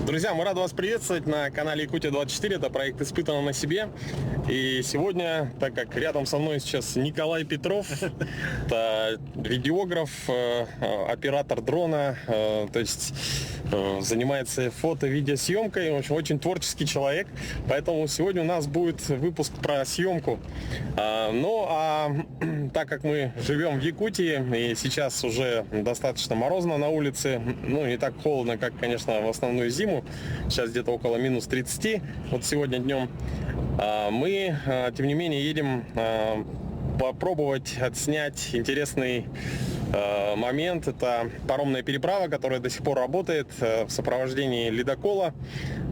Друзья, мы рады вас приветствовать на канале Якутия-24. Это проект «Испытано на себе». И сегодня, так как рядом со мной сейчас Николай Петров, это видеограф, оператор дрона, то есть занимается фото-видеосъемкой, в общем, очень творческий человек. Поэтому сегодня у нас будет выпуск про съемку. Так как мы живем в Якутии, и сейчас уже достаточно морозно на улице, не так холодно, как, конечно, в основную зиму, сейчас где-то около минус 30, вот сегодня днем, мы, тем не менее, едем попробовать отснять интересный момент. Это паромная переправа, которая до сих пор работает в сопровождении ледокола.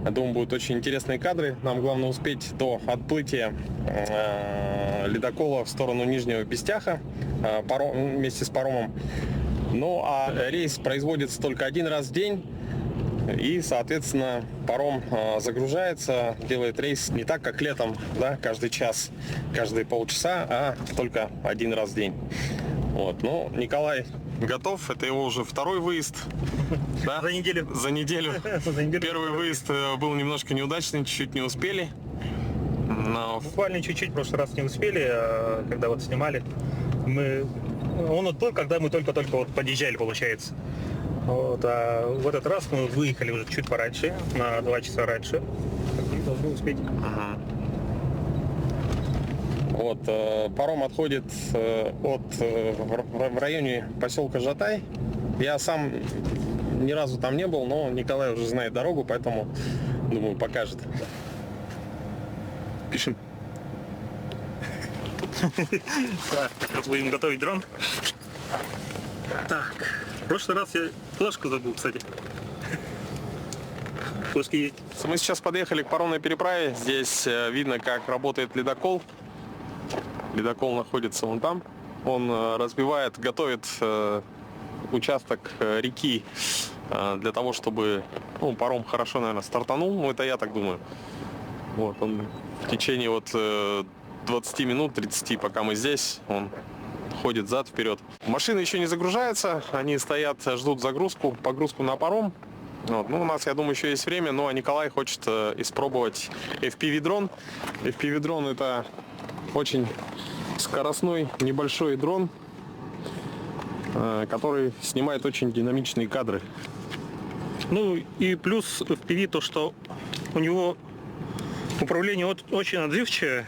Я думаю, будут очень интересные кадры. Нам главное успеть до отплытия ледокола в сторону Нижнего Пестяха вместе с паромом. Рейс производится только один раз в день. И, соответственно, паром загружается, делает рейс не так, как летом, да, каждый час, каждые полчаса, а только один раз в день. Николай готов, это его уже второй выезд. Да? За неделю. За неделю. Первый выезд был немножко неудачный, чуть-чуть не успели. Буквально чуть-чуть, в прошлый раз не успели, когда снимали. Он отплыл, когда мы только-только подъезжали, получается. А в этот раз мы выехали уже чуть пораньше, на 2 часа раньше. И должны успеть. Паром отходит в районе поселка Жатай. Я сам ни разу там не был, но Николай уже знает дорогу, поэтому, думаю, покажет. Пишем. Сейчас будем готовить дрон. Так, в прошлый раз я флешку забыл, кстати. Флешки есть. Мы сейчас подъехали к паромной переправе. Здесь видно, как работает ледокол. Ледокол находится вон там. Он разбивает, готовит участок реки для того, чтобы паром хорошо, наверное, стартанул. Это я так думаю. Он в течение 20 минут, 30, пока мы здесь, он ходит зад-вперед. Машины еще не загружаются, они стоят, ждут погрузку на паром. У нас, я думаю, еще есть время, а Николай хочет испробовать FPV-дрон. FPV-дрон — это очень скоростной небольшой дрон, который снимает очень динамичные кадры. И плюс FPV то, что у него управление очень отзывчивое.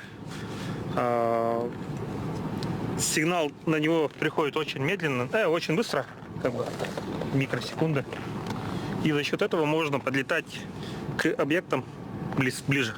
Сигнал на него приходит очень медленно, очень быстро, микросекунды. И за счет этого можно подлетать к объектам ближе.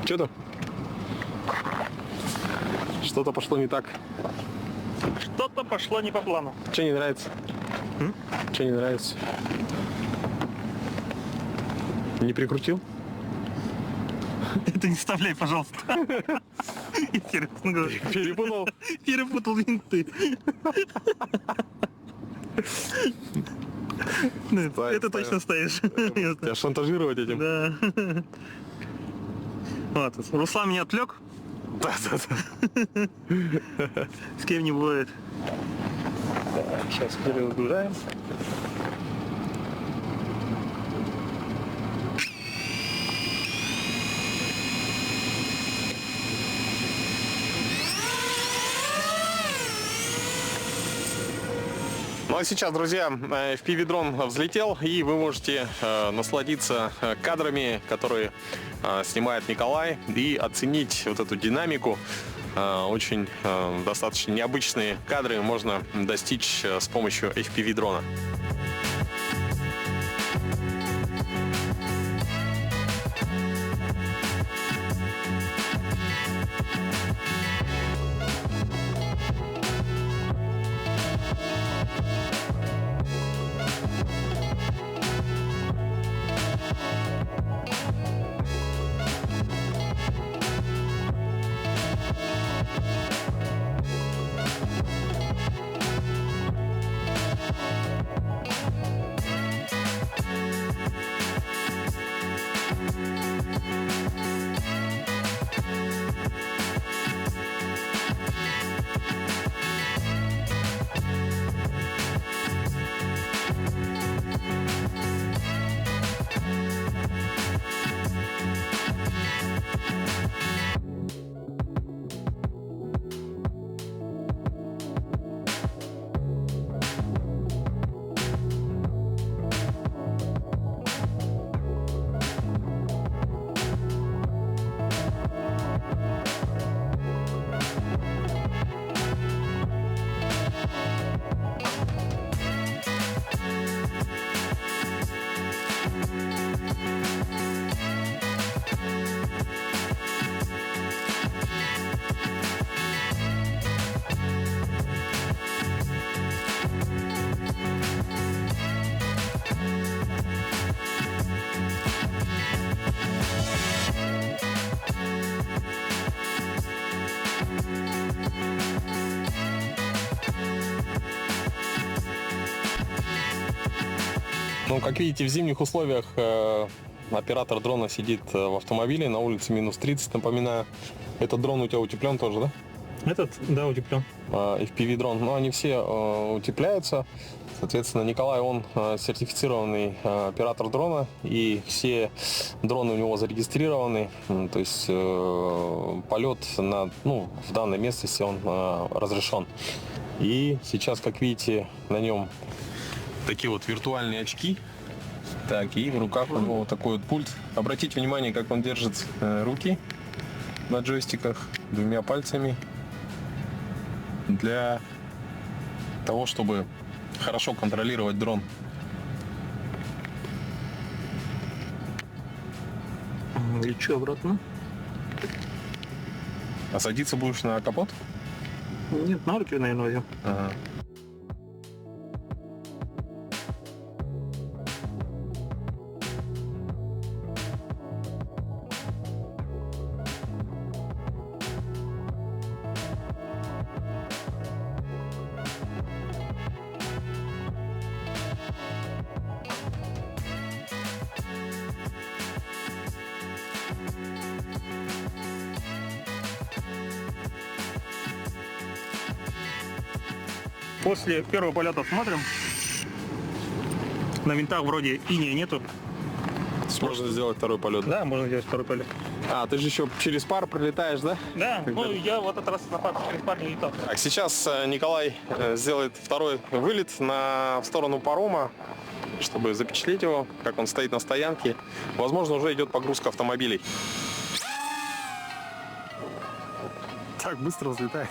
Че там? Что-то пошло не так. Что-то пошло не по плану. Че не нравится? Че не нравится? Не прикрутил? Это не вставляй, пожалуйста. Интересно говорю. Перепутал? Перепутал винты. Это точно ставишь. Тебя шантажировать этим? Да. Руслан меня отвлек. Да. С кем не бывает. Сейчас перегружаем. А сейчас, друзья, FPV-дрон взлетел, и вы можете насладиться кадрами, которые снимает Николай, и оценить эту динамику. Очень достаточно необычные кадры можно достичь с помощью FPV-дрона. Ну, как видите, в зимних условиях оператор дрона сидит в автомобиле, на улице минус 30, напоминаю. Этот дрон у тебя утеплен тоже, да? Этот, да, утеплен. FPV-дрон. Но они все утепляются. Соответственно, Николай, он сертифицированный оператор дрона, и все дроны у него зарегистрированы. То есть полет в данной местности он разрешен. И сейчас, как видите, на нем такие вот виртуальные очки. Так, и в руках у него вот такой вот пульт. Обратите внимание, как он держит руки на джойстиках двумя пальцами для того, чтобы хорошо контролировать дрон. Лечу обратно. А садиться будешь на капот? Нет, на руки, наверное, возьмем. Ага. После первого полета смотрим. На винтах вроде иния нету. Можно сделать второй полет. Да, можно сделать второй полет. А, ты же еще через пар прилетаешь, да? Да, ну я в этот раз через пар не летал. Так, сейчас Николай сделает второй вылет в сторону парома, чтобы запечатлеть его, как он стоит на стоянке. Возможно, уже идет погрузка автомобилей. Так быстро взлетает.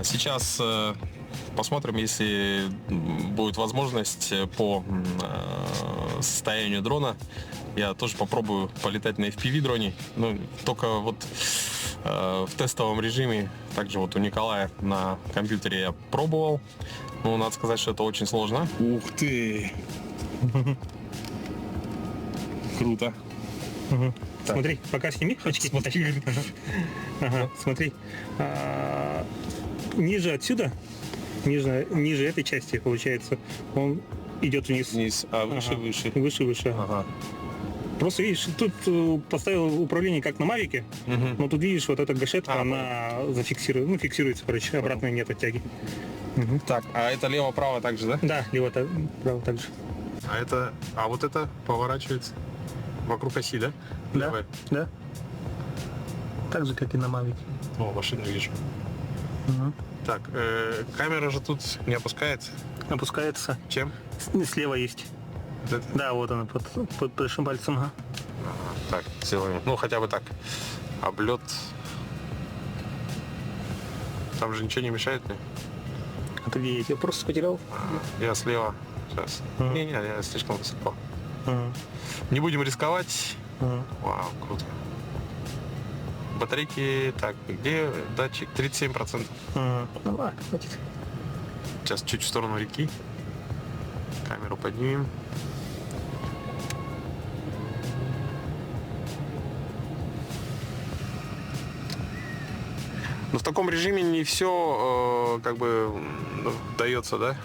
Сейчас посмотрим, если будет возможность по состоянию дрона. Я тоже попробую полетать на FPV-дроне. Ну, только вот в тестовом режиме. Также вот у Николая на компьютере я пробовал. Ну, надо сказать, что это очень сложно. Ух ты! Круто. Смотри, пока сними очки. Ага, смотри. Ниже отсюда, ниже этой части, получается, он идет вниз. Вниз, а выше, выше. Выше, выше. Ага. Просто видишь, тут поставил управление как на Мавике, но тут видишь, вот эта гашетка, она зафиксирует, фиксируется, короче, обратно нет оттяги. Так, а это лево-право также, да? Да, лево-право также. А вот это поворачивается вокруг оси, да? Да, Левая. да. Так же, как и на Мавике. О, машину вижу. Так, камера же тут не опускается. Опускается. Чем? Слева есть. Вот это? Да, вот она, под большим пальцем. Ага. Так, сделаем. Ну, хотя бы так. Облет. Там же ничего не мешает мне. А ты где? Я тебя просто потерял? Я слева. Сейчас. Не-не, я слишком высоко. Ага. Не будем рисковать. Ага. Вау, круто. Батарейки, так, где датчик? 37%. Ага. Ну ладно, хватит. Сейчас чуть в сторону реки. Камеру поднимем. Но в таком режиме не все дается, да?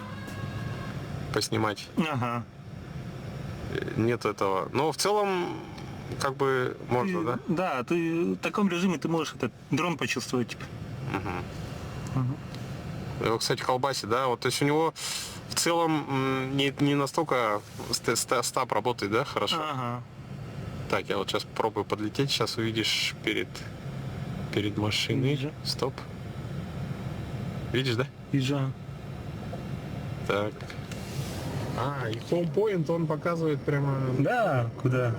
Поснимать. Ага. Нет этого. Но в целом как бы можно, да? Да, ты в таком режиме ты можешь этот дрон почувствовать, типа. Его, кстати, колбасит, да? Вот, то есть у него в целом не настолько стаб работает, да, хорошо? Ага. Так, я вот сейчас пробую подлететь, сейчас увидишь перед машиной. Вижу. Стоп. Видишь, да? Вижу. Так. И home point он показывает прямо... Да, куда?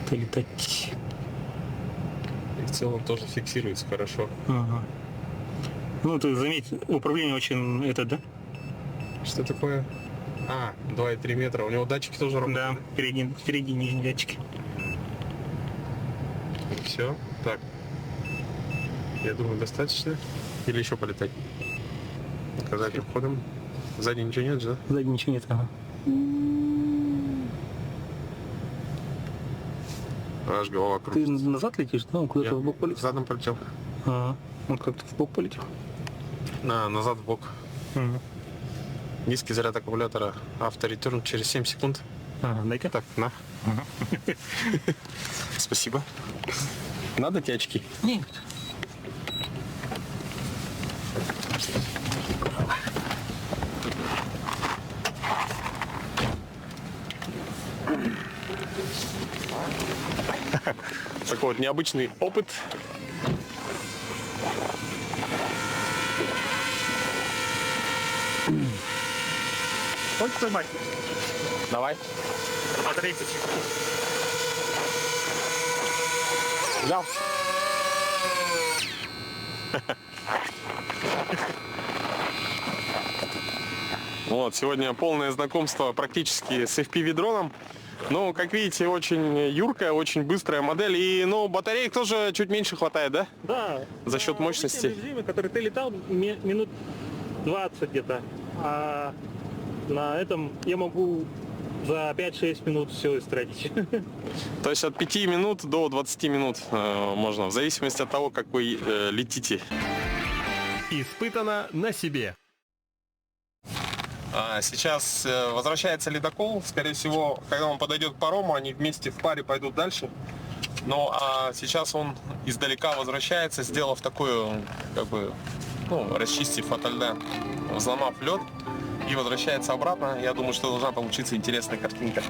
Ты летать. И в целом тоже фиксируется хорошо. Ага. Ну, ты заметь, управление очень, да? Что такое? 2,3 метра. У него датчики тоже работают. Да, впереди нижние датчики. Все. Так. Я думаю, достаточно. Или еще полетать? Задним ходом. Сзади ничего нет же, да? Сзади ничего нет. Ага. Аж голова Ты крутится. назад летишь, да? Он куда-то в бок полетел? Задом полетел. Ага. Он как-то в бок полетел. Назад в бок. Ага. Низкий заряд аккумулятора. Авторетерн через 7 секунд. Ага, дай-ка. Так, на. Спасибо. Надо тебе очки? Нет. Такой вот необычный опыт. Хочешь поймать? Давай. Батарейку. Взял. Вот, сегодня полное знакомство практически с FPV-дроном. Ну, как видите, очень юркая, очень быстрая модель. И, ну, батареек тоже чуть меньше хватает, да? Да. За счет на мощности. обычном режиме, который ты летал минут 20 где-то. А на этом я могу за 5-6 минут все истратить. То есть от 5 минут до 20 минут можно, в зависимости от того, как вы летите. Испытано на себе. Сейчас возвращается ледокол. Скорее всего, когда он подойдет к парому, они вместе в паре пойдут дальше. Ну, а сейчас он издалека возвращается, сделав такую, как бы, ну, расчистив ото льда, взломав лед, и возвращается обратно. Я думаю, что должна получиться интересная картинка.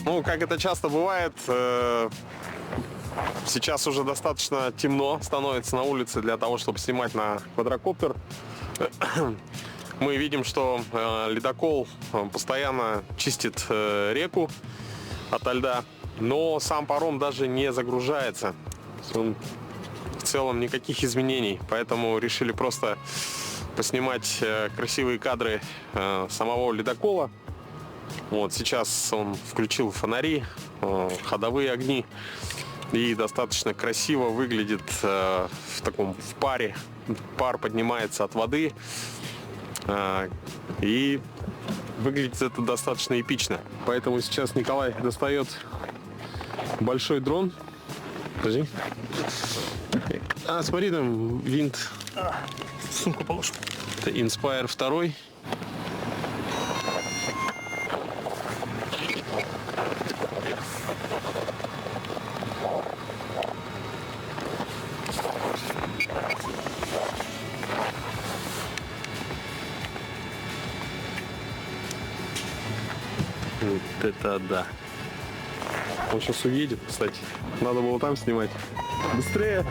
Ну, как это часто бывает, сейчас уже достаточно темно становится на улице для того, чтобы снимать на квадрокоптер. Мы видим, что ледокол постоянно чистит реку ото льда, но сам паром даже не загружается. Он в целом никаких изменений, поэтому решили просто поснимать красивые кадры самого ледокола. Вот сейчас он включил фонари, ходовые огни, и достаточно красиво выглядит в паре. Пар поднимается от воды, и выглядит это достаточно эпично. Поэтому сейчас Николай достает большой дрон. Подожди. Смотри, там винт. Сумку положу. Это Inspire 2. Вот это да. Он сейчас уедет, кстати. Надо было там снимать. Быстрее!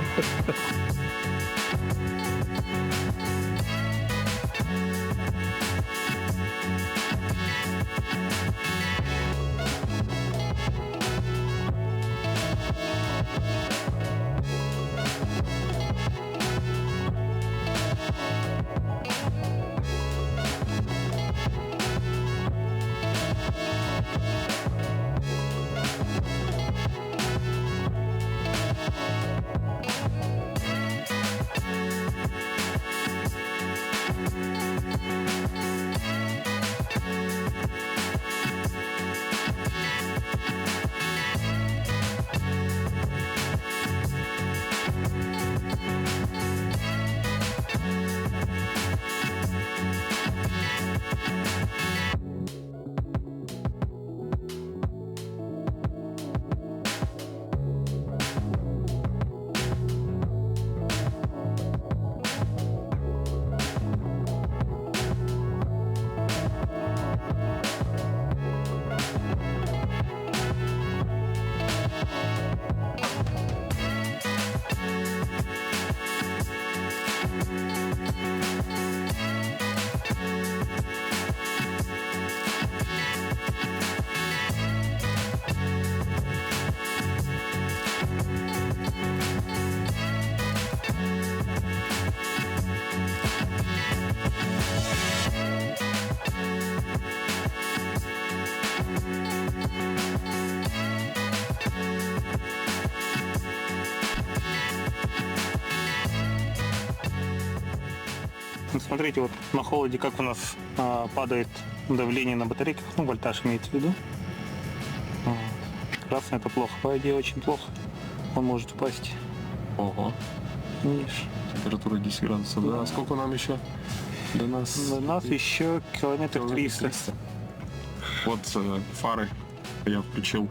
Ну, смотрите, вот на холоде как у нас падает давление на батарейках, ну, вольтаж имеется в виду. Вот. Красный это плохо, по идее очень плохо. Он может упасть. Ого. Видишь? Температура 10 градусов, да? А сколько нам еще до нас? До нас еще километр 300. Вот фары я включил.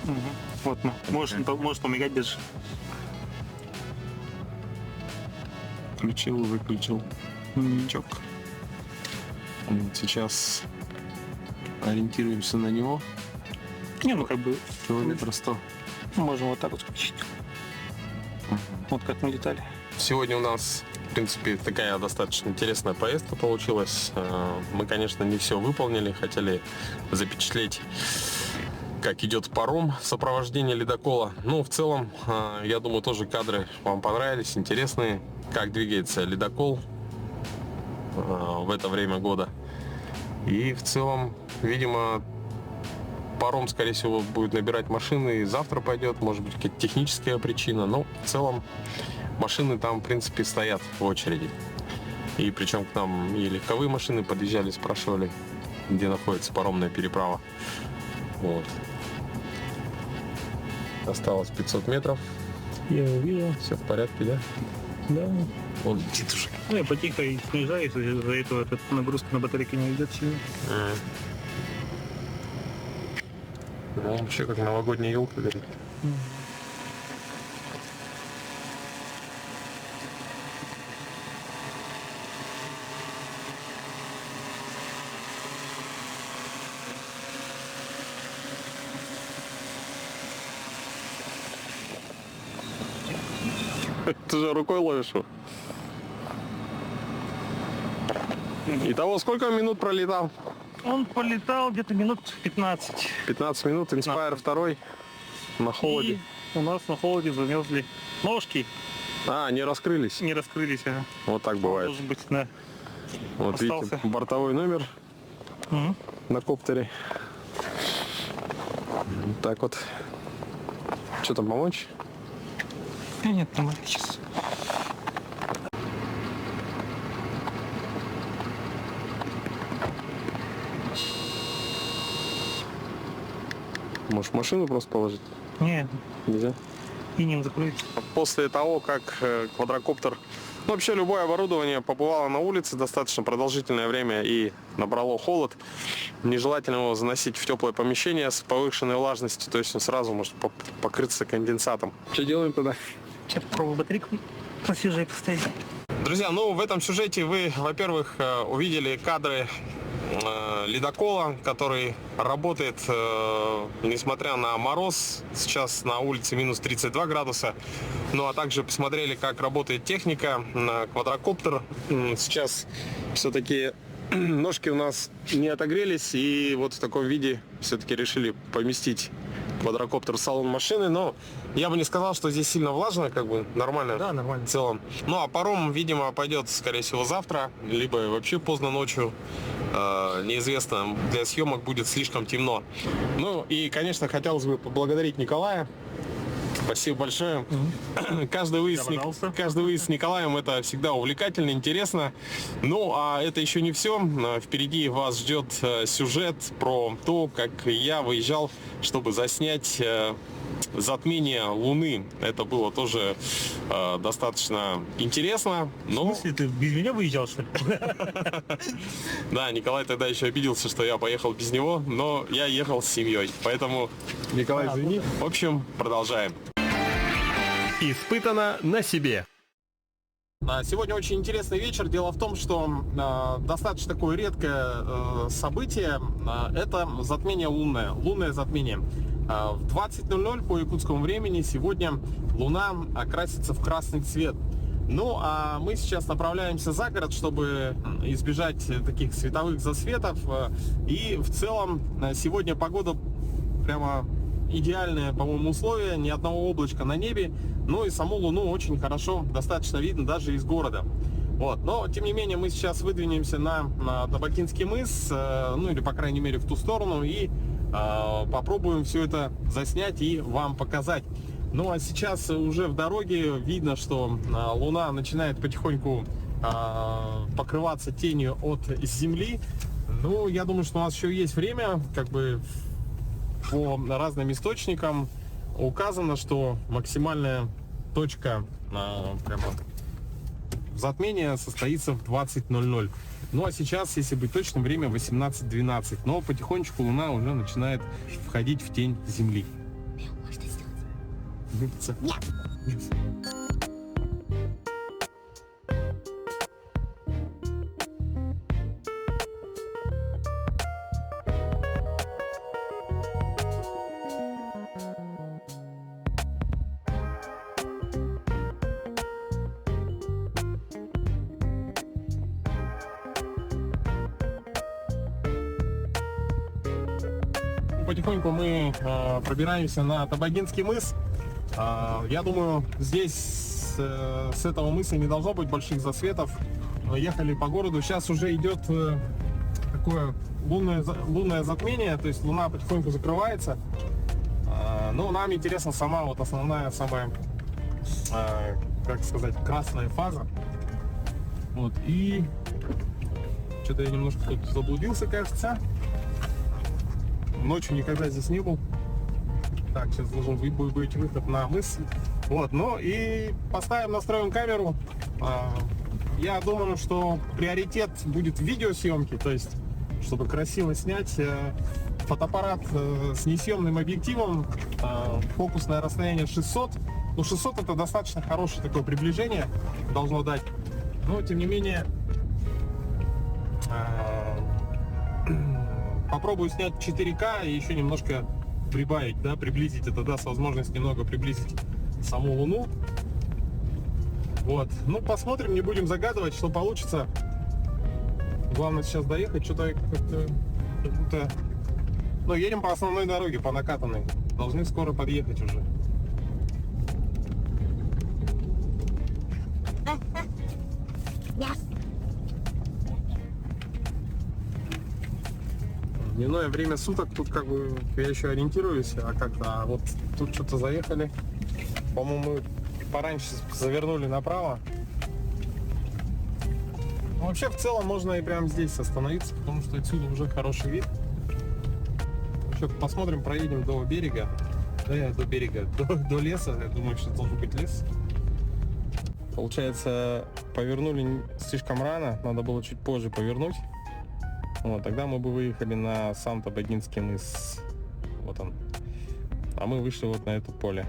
Угу. Вот, можешь помигать даже. Включил, выключил маячок. Вот сейчас ориентируемся на него. Не, ну как бы Километр 100. можем вот так вот включить. Вот как мы летали. Сегодня у нас, в принципе, такая достаточно интересная поездка получилась. Мы, конечно, не все выполнили, хотели запечатлеть, как идет паром в сопровождении ледокола. Но в целом, я думаю, тоже кадры вам понравились, интересные, как двигается ледокол в это время года. И в целом, видимо, паром, скорее всего, будет набирать машины и завтра пойдет, может быть, какая-то техническая причина, но в целом машины там, в принципе, стоят в очереди. И причем к нам и легковые машины подъезжали, спрашивали, где находится паромная переправа. Вот. Осталось 500 метров. Я увидел. Все в порядке, да? Да. Он летит уже. Ну, я потихо и снижаюсь, из-за этого нагрузка на батарейки не идет сильно. Ну, вообще как новогодняя елка горит. Ты же рукой ловишь его. Итого, сколько минут пролетал? Он полетал где-то минут 15. 15 минут, Inspire 2 на холоде. И у нас на холоде замерзли ножки, А, не раскрылись. не раскрылись. Вот так бывает. Должен быть, да. Вот остался. видите, бортовой номер Мгм. на коптере. Вот так вот. Что там, помочь? Нет, нормально сейчас. Может, машину просто положить? Не, Нельзя? и не закроется. После того, как квадрокоптер, ну, вообще любое оборудование побывало на улице достаточно продолжительное время и набрало холод, нежелательно его заносить в теплое помещение с повышенной влажностью, то есть он сразу может покрыться конденсатом. Что делаем тогда? Сейчас попробую батарейку посвежее поставить. Друзья, ну в этом сюжете вы, во-первых, увидели кадры ледокола, который работает, несмотря на мороз. Сейчас на улице минус 32 градуса. Ну а также посмотрели, как работает техника, квадрокоптер. Сейчас все-таки ножки у нас не отогрелись, и вот в таком виде все-таки решили поместить квадрокоптер в салон машины. Но я бы не сказал, что здесь сильно влажно, как бы нормально. Да, нормально. В целом. Ну а паром, видимо, пойдет, скорее всего, завтра, либо вообще поздно ночью. Неизвестно, для съемок будет слишком темно. Ну и, конечно, хотелось бы поблагодарить Николая. Спасибо большое. Каждый выезд с Николаем — это всегда увлекательно, интересно. Ну, а это еще не все. Впереди вас ждет сюжет про то, как я выезжал, чтобы заснять затмение Луны. Это было тоже достаточно интересно. Но... В смысле, ты без меня выезжал, что ли? Да, Николай тогда еще обиделся, что я поехал без него, но я ехал с семьей. Поэтому, Николай, извини. В общем, продолжаем. Испытано на себе. Сегодня очень интересный вечер. Дело в том, что достаточно такое редкое событие. Это затмение лунное. Лунное затмение. В 20:00 по якутскому времени сегодня Луна окрасится в красный цвет. Ну, а мы сейчас направляемся за город, чтобы избежать таких световых засветов. И в целом сегодня погода прямо идеальные, по-моему, условия, ни одного облачка на небе, ну и саму Луну очень хорошо, достаточно видно даже из города. Вот. Но, тем не менее, мы сейчас выдвинемся на Табакинский мыс, ну или, по крайней мере, в ту сторону, и попробуем все это заснять и вам показать. Ну а сейчас уже в дороге видно, что Луна начинает потихоньку покрываться тенью от Земли. Ну, я думаю, что у нас еще есть время, как бы по разным источникам указано, что максимальная точка прямо затмения состоится в 20:00. Ну а сейчас, если быть точным, время 18:12. Но потихонечку Луна уже начинает входить в тень Земли. Потихоньку мы пробираемся на Табагинский мыс. Я думаю, здесь с этого мыса не должно быть больших засветов. Ехали по городу. Сейчас уже идет такое лунное затмение, то есть Луна потихоньку закрывается. Но нам интересна сама вот основная, самая, как сказать, красная фаза. Вот, и что-то я немножко тут заблудился, кажется. Ночью никогда здесь не был. Так, сейчас должен быть выход на мыс. Вот, ну и поставим, настроим камеру. Я думаю, что приоритет будет в видеосъемке, то есть, чтобы красиво снять. Фотоаппарат с несъемным объективом, фокусное расстояние 600. Ну, 600 это достаточно хорошее такое приближение должно дать. Но, тем не менее, попробую снять 4К и еще немножко прибавить, да, приблизить. Это даст возможность немного приблизить саму Луну. Вот. Ну, посмотрим, не будем загадывать, что получится. Главное сейчас доехать, что-то как будто... Ну, едем по основной дороге, по накатанной. Должны скоро подъехать уже. Дневное время суток, тут как бы я еще ориентируюсь, а вот тут что-то заехали. По-моему, мы пораньше завернули направо. Ну, вообще, в целом, можно и прямо здесь остановиться, потому что отсюда уже хороший вид. Еще посмотрим, проедем до берега. Да, до берега, до леса. Я думаю, что должен быть лес. Получается, повернули слишком рано, надо было чуть позже повернуть. Вот, тогда мы бы выехали на сам Табагинский мыс. Вот он. А мы вышли вот на это поле.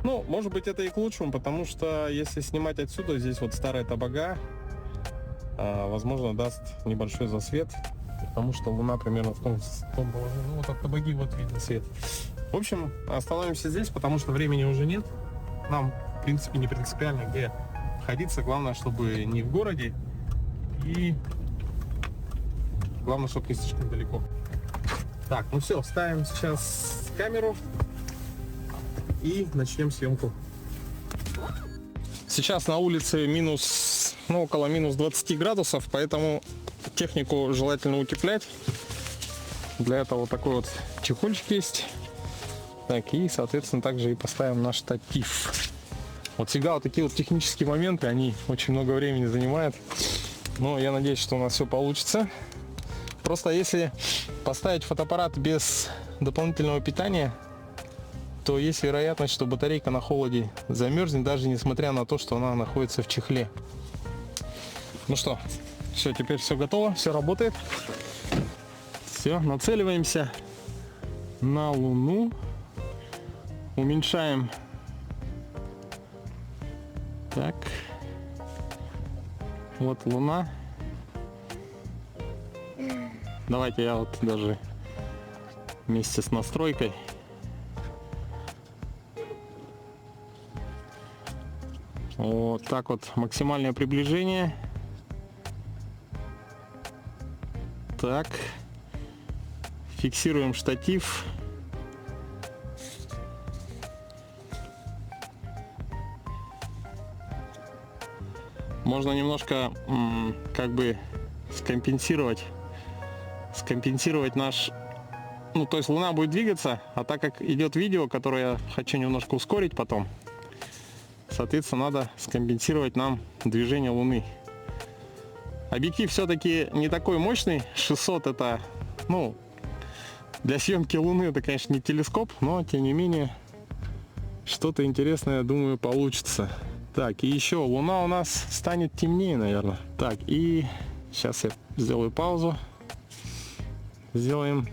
Ну, может быть, это и к лучшему, потому что если снимать отсюда, здесь вот старая Табага, возможно, даст небольшой засвет. потому что Луна примерно в том положении. Ну вот от Табаги вот видно свет. В общем, остановимся здесь, потому что времени уже нет. Нам, в принципе, не принципиально, где находиться. Главное, чтобы не в городе. И главное, чтобы не слишком далеко. Так, ну все, ставим сейчас камеру и начнем съемку. Сейчас на улице около минус 20 градусов, поэтому технику желательно утеплять. Для этого вот такой вот чехольчик есть. Так, и, соответственно, также и поставим наш штатив. Вот всегда вот такие вот технические моменты, они очень много времени занимают. Но я надеюсь, что у нас все получится. Просто если поставить фотоаппарат без дополнительного питания, то есть вероятность, что батарейка на холоде замерзнет, даже несмотря на то, что она находится в чехле. Ну что, все, теперь все готово, все работает. Все, нацеливаемся на Луну. Уменьшаем. Так. Вот Луна. Давайте я вот даже вместе с настройкой. Вот так вот, максимальное приближение. Так. Фиксируем штатив. Можно немножко как бы скомпенсировать наш... Ну, то есть Луна будет двигаться, а так как идет видео, которое я хочу немножко ускорить потом, соответственно, надо скомпенсировать нам движение Луны. Объектив все-таки не такой мощный. 600 это, ну, для съемки Луны это, конечно, не телескоп, но, тем не менее, что-то интересное, я думаю, получится. Так, и еще Луна у нас станет темнее, наверное. Так, и сейчас я сделаю паузу. Сделаем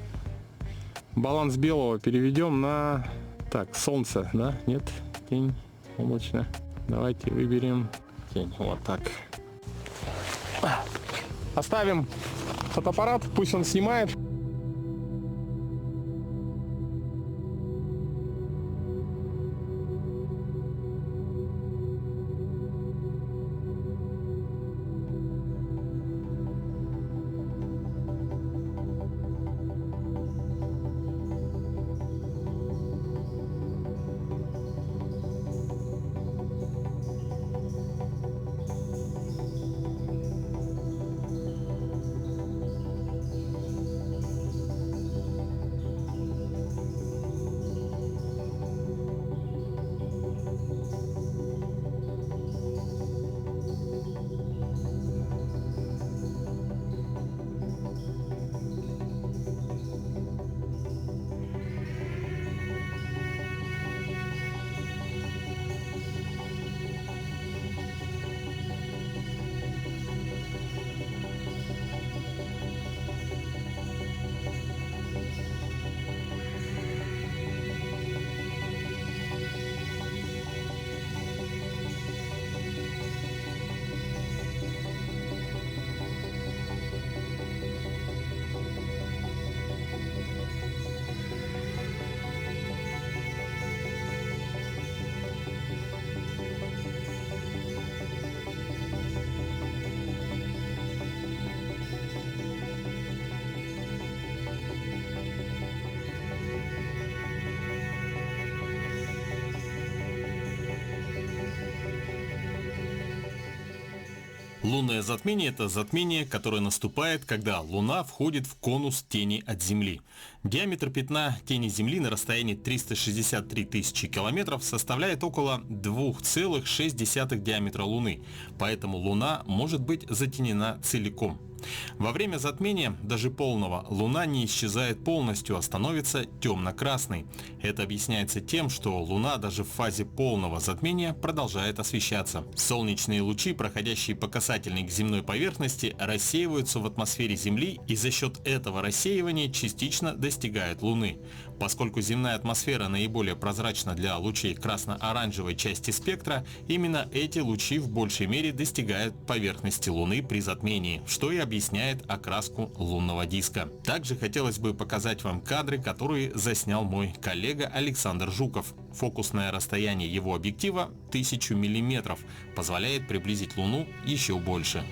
баланс белого, переведем на... Так, солнце, да? Нет, тень, облачно. Давайте выберем тень, вот так. Оставим фотоаппарат, пусть он снимает. Лунное затмение – это затмение, которое наступает, когда Луна входит в конус тени от Земли. Диаметр пятна тени Земли на расстоянии 363 тысячи километров составляет около 2,6 диаметра Луны, поэтому Луна может быть затенена целиком. Во время затмения, даже полного, Луна не исчезает полностью, а становится темно-красной. Это объясняется тем, что Луна даже в фазе полного затмения продолжает освещаться. Солнечные лучи, проходящие по касательной к земной поверхности, рассеиваются в атмосфере Земли и за счет этого рассеивания частично достигают Луны. Поскольку земная атмосфера наиболее прозрачна для лучей красно-оранжевой части спектра, именно эти лучи в большей мере достигают поверхности Луны при затмении, что и объясняет окраску лунного диска. Также хотелось бы показать вам кадры, которые заснял мой коллега Александр Жуков. Фокусное расстояние его объектива 1000 мм позволяет приблизить Луну еще больше.